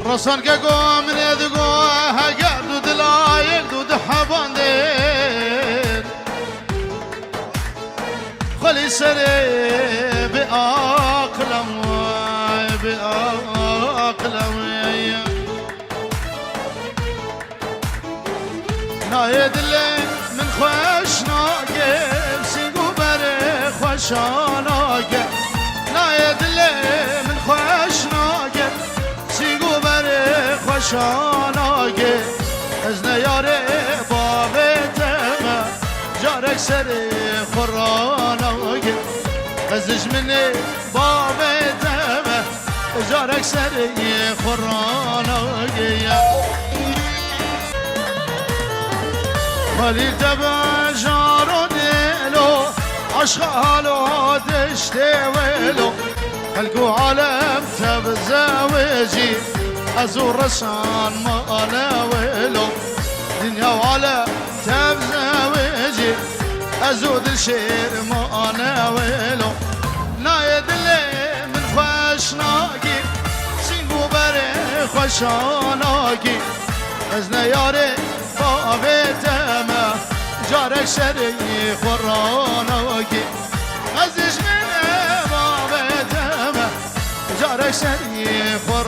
رسان که گو من ادگو هگر دو دلایل دو دحباندین خلی سری به عقلم به عقلم نای دلی من خوش ناگم سیگو بره خوشاناگم نای دلی من خوش ناگم سیگو بره خوشاناگم از نیاره بابتم جارک سری خوراناگم ازش منی بابتم جارک سری خوراناگم خلیل تبا جارو دیلو عشق حالو دشتی ویلو خلقو عالم تب زواجی ازو رسان مالا ویلو دنیا و عالم تب زواجی ازو دل شیر مالا ویلو نای دلی من خوش ناگی سینگو بره خوشاناگی از نیاره بابتم جارك سري خراناكي عزيز من بابتم جارك سري خراناكي